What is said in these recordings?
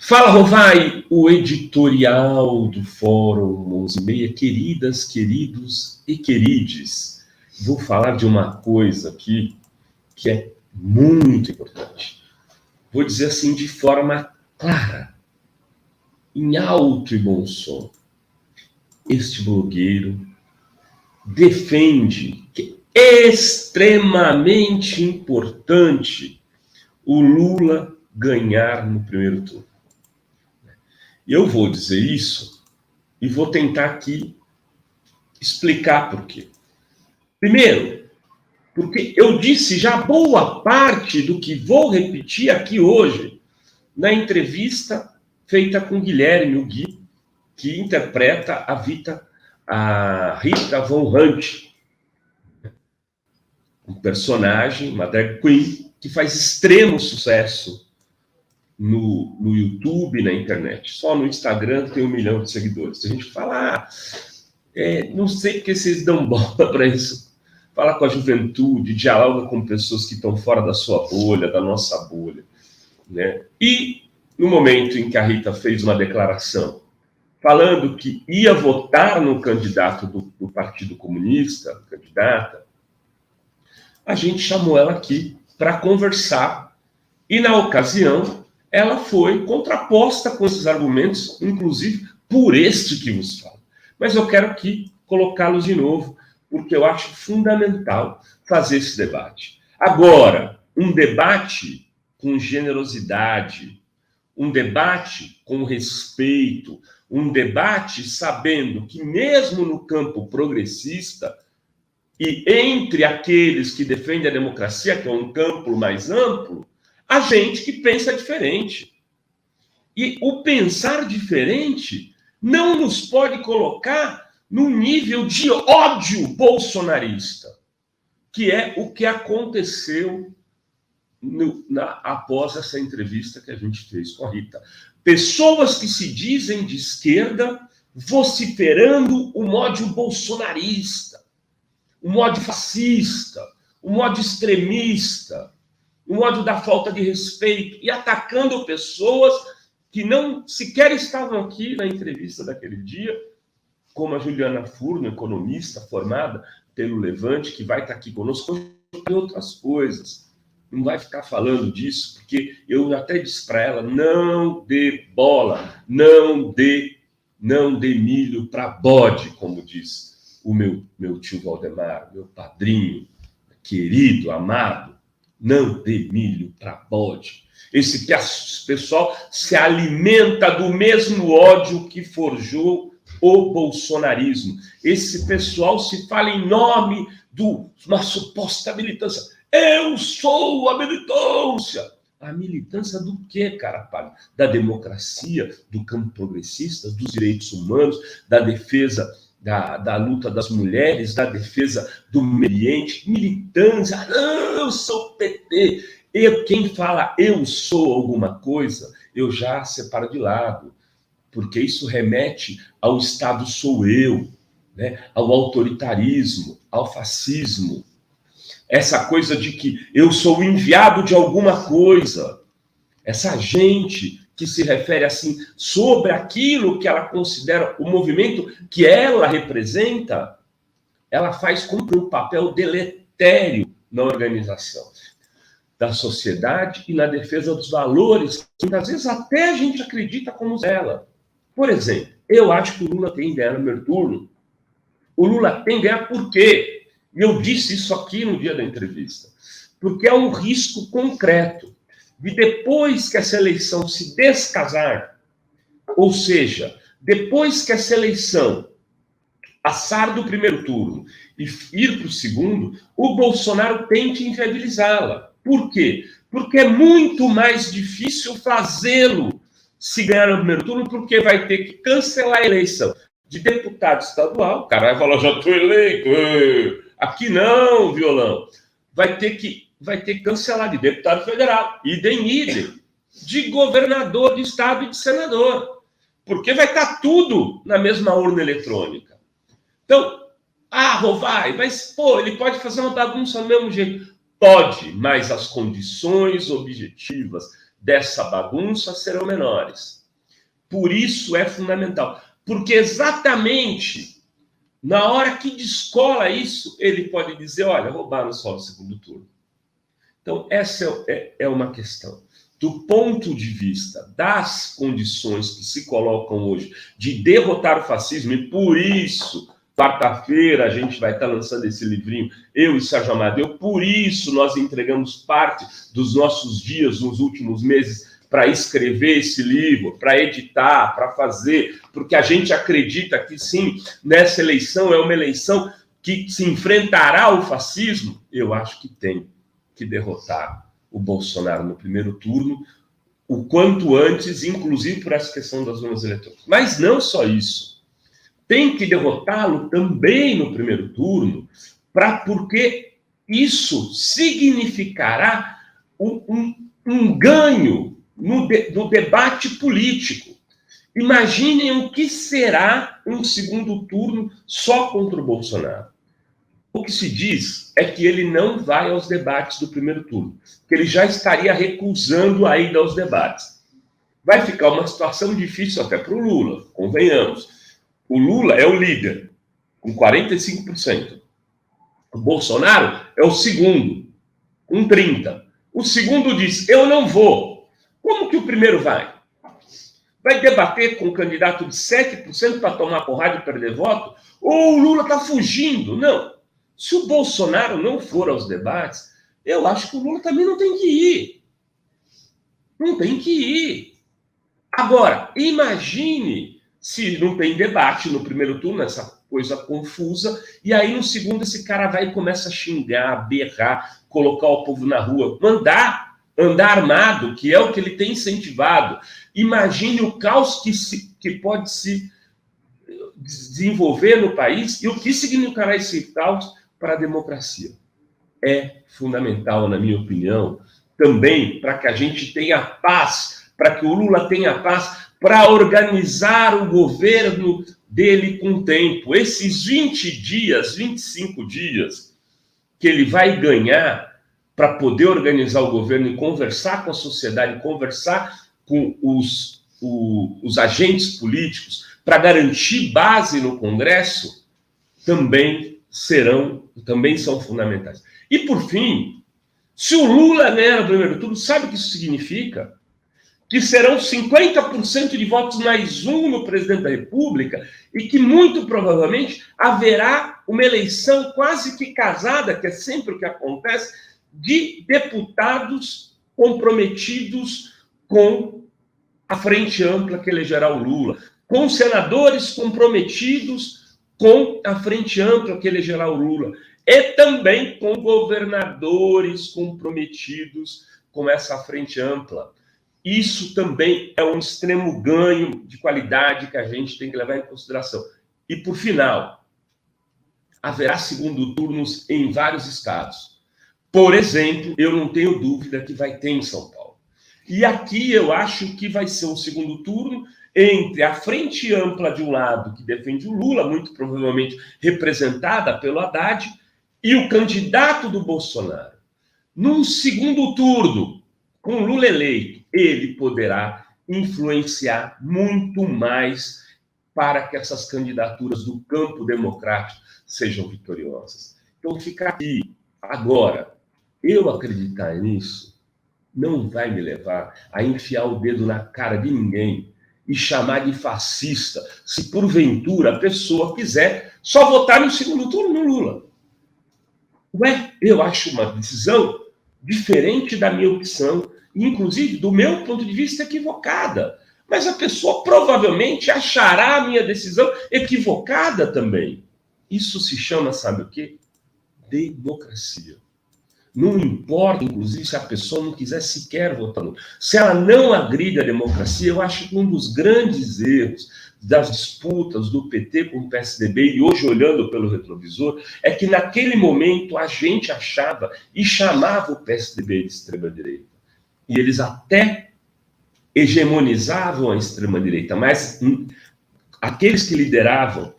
Fala, Rovai, o editorial do Fórum 11:30. Queridas, queridos e querides, vou falar de uma coisa aqui que é muito importante. Vou dizer assim de forma clara, em alto e bom som. Este blogueiro defende que é extremamente importante o Lula ganhar no primeiro turno. Eu vou dizer isso e vou tentar aqui explicar por quê. Primeiro, porque eu disse já boa parte do que vou repetir aqui hoje na entrevista feita com Guilherme, o Gui, que interpreta a Rita Von Hunt, um personagem, uma drag queen, que faz extremo sucesso no YouTube, na internet. Só no Instagram tem 1 milhão de seguidores. A gente fala, não sei porque vocês dão bola para isso. Fala com a juventude, dialoga com pessoas que estão fora da sua bolha, da nossa bolha, né? E no momento em que a Rita fez uma declaração falando que ia votar no candidato do Partido Comunista, candidata, a gente chamou ela aqui para conversar e, na ocasião, ela foi contraposta com esses argumentos, inclusive por este que vos falo. Mas eu quero aqui colocá-los de novo, porque eu acho fundamental fazer esse debate. Agora, um debate com generosidade, um debate com respeito, um debate sabendo que mesmo no campo progressista e entre aqueles que defendem a democracia, que é um campo mais amplo, há gente que pensa diferente. E o pensar diferente não nos pode colocar num nível de ódio bolsonarista, que é o que aconteceu após essa entrevista que a gente fez com a Rita. Pessoas que se dizem de esquerda vociferando o ódio bolsonarista, o ódio fascista, o ódio extremista, o ódio da falta de respeito, e atacando pessoas que não sequer estavam aqui na entrevista daquele dia, como a Juliana Furno, economista formada pelo Levante, que vai estar aqui conosco e outras coisas. Não vai ficar falando disso, porque eu até disse para ela, não dê bola, não dê milho para bode, como diz o meu tio Valdemar, meu padrinho, querido, amado, não dê milho para bode. Esse pessoal se alimenta do mesmo ódio que forjou o bolsonarismo. Esse pessoal se fala em nome de uma suposta militância. Eu sou a militância. A militância do quê, cara? Da democracia, do campo progressista, dos direitos humanos, da defesa da luta das mulheres, da defesa do meio ambiente. Militância. Não, eu sou PT. Quem fala eu sou alguma coisa, eu já separo de lado, porque isso remete ao Estado sou eu, né? Ao autoritarismo, ao fascismo. Essa coisa de que eu sou o enviado de alguma coisa. Essa gente que se refere assim sobre aquilo que ela considera o movimento que ela representa, ela faz cumprir um papel deletério na organização da sociedade e na defesa dos valores que muitas vezes até a gente acredita como ela. Por exemplo, eu acho que o Lula tem que ganhar no primeiro turno. O Lula tem que ganhar por quê? E eu disse isso aqui no dia da entrevista. Porque é um risco concreto de depois que essa eleição se descasar, ou seja, depois que essa eleição passar do primeiro turno e ir para o segundo, o Bolsonaro tente inviabilizá-la. Por quê? Porque é muito mais difícil fazê-lo se ganhar no primeiro turno, porque vai ter que cancelar a eleição de deputado estadual. O cara vai falar, já estou eleito. Aqui não, violão. Vai ter que cancelar de deputado federal. Idem. De governador de estado e de senador. Porque vai estar tudo na mesma urna eletrônica. Então, Rovai, mas, ele pode fazer uma bagunça do mesmo jeito. Pode, mas as condições objetivas dessa bagunça serão menores. Por isso é fundamental. Porque exatamente na hora que descola isso, ele pode dizer, olha, roubaram só o segundo turno. Então, essa é uma questão. Do ponto de vista das condições que se colocam hoje de derrotar o fascismo, e por isso, quarta-feira, a gente vai estar lançando esse livrinho, eu e Sérgio Amadeu, por isso nós entregamos parte dos nossos dias nos últimos meses para escrever esse livro, para editar, para fazer, porque a gente acredita que sim, nessa eleição é uma eleição que se enfrentará o fascismo. Eu acho que tem que derrotar o Bolsonaro no primeiro turno, o quanto antes, inclusive por essa questão das urnas eletrônicas. Mas não só isso. Tem que derrotá-lo também no primeiro turno, porque isso significará um ganho no debate político. Imaginem o que será um segundo turno só contra o Bolsonaro. O que se diz é que ele não vai aos debates do primeiro turno, que ele já estaria recusando a ida aos debates. Vai ficar uma situação difícil até para o Lula, convenhamos. O Lula é o líder, com 45%. O Bolsonaro é o segundo, com 30%. O segundo diz, eu não vou. Como que o primeiro vai? Vai debater com um candidato de 7% para tomar porrada e perder voto? Ou o Lula está fugindo? Não. Se o Bolsonaro não for aos debates, eu acho que o Lula também não tem que ir. Não tem que ir. Agora, imagine se não tem debate no primeiro turno, essa coisa confusa, e aí no segundo esse cara vai e começa a xingar, berrar, colocar o povo na rua, andar armado, que é o que ele tem incentivado. Imagine o caos que pode se desenvolver no país e o que significará esse caos para a democracia. É fundamental, na minha opinião, também para que a gente tenha paz, para que o Lula tenha paz, para organizar o governo dele com tempo. Esses 20 dias, 25 dias que ele vai ganhar para poder organizar o governo e conversar com a sociedade, conversar com os agentes políticos, para garantir base no Congresso, também são fundamentais. E, por fim, se o Lula ganhar o primeiro turno, sabe o que isso significa? Que serão 50% de votos mais um no presidente da República e que, muito provavelmente, haverá uma eleição quase que casada, que é sempre o que acontece, de deputados comprometidos com a frente ampla que elegerá o Lula, com senadores comprometidos com a frente ampla que elegerá o Lula, e também com governadores comprometidos com essa frente ampla. Isso também é um extremo ganho de qualidade que a gente tem que levar em consideração. E, por final, haverá segundo turnos em vários estados. Por exemplo, eu não tenho dúvida que vai ter em São Paulo. E aqui eu acho que vai ser um segundo turno entre a frente ampla de um lado, que defende o Lula, muito provavelmente representada pelo Haddad, e o candidato do Bolsonaro. Num segundo turno, com o Lula eleito, ele poderá influenciar muito mais para que essas candidaturas do campo democrático sejam vitoriosas. Então, ficar aqui agora, eu acreditar nisso, não vai me levar a enfiar o dedo na cara de ninguém e chamar de fascista, se porventura a pessoa quiser só votar no segundo turno no Lula. Eu acho uma decisão diferente da minha opção, inclusive do meu ponto de vista equivocada. Mas a pessoa provavelmente achará a minha decisão equivocada também. Isso se chama, sabe o quê? Democracia. Não importa, inclusive, se a pessoa não quiser sequer votar. Se ela não agride a democracia, eu acho que um dos grandes erros das disputas do PT com o PSDB, e hoje olhando pelo retrovisor, é que naquele momento a gente achava e chamava o PSDB de extrema-direita. E eles até hegemonizavam a extrema-direita, mas aqueles que lideravam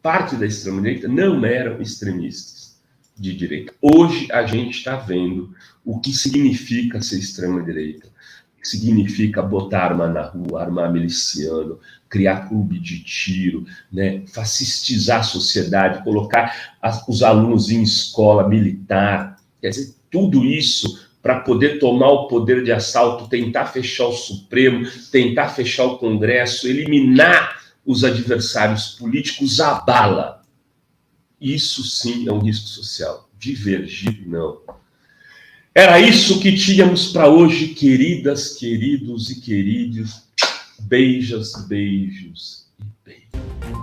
parte da extrema-direita não eram extremistas. de direita. Hoje a gente está vendo o que significa ser extrema-direita. O que significa botar arma na rua, armar miliciano, criar clube de tiro, né, fascistizar a sociedade, colocar os alunos em escola militar. Quer dizer, tudo isso para poder tomar o poder de assalto, tentar fechar o Supremo, tentar fechar o Congresso, eliminar os adversários políticos à bala. Isso sim é um risco social. Divergir, não. Era isso que tínhamos para hoje, queridas, queridos e queridos. Beijos, beijos e beijos.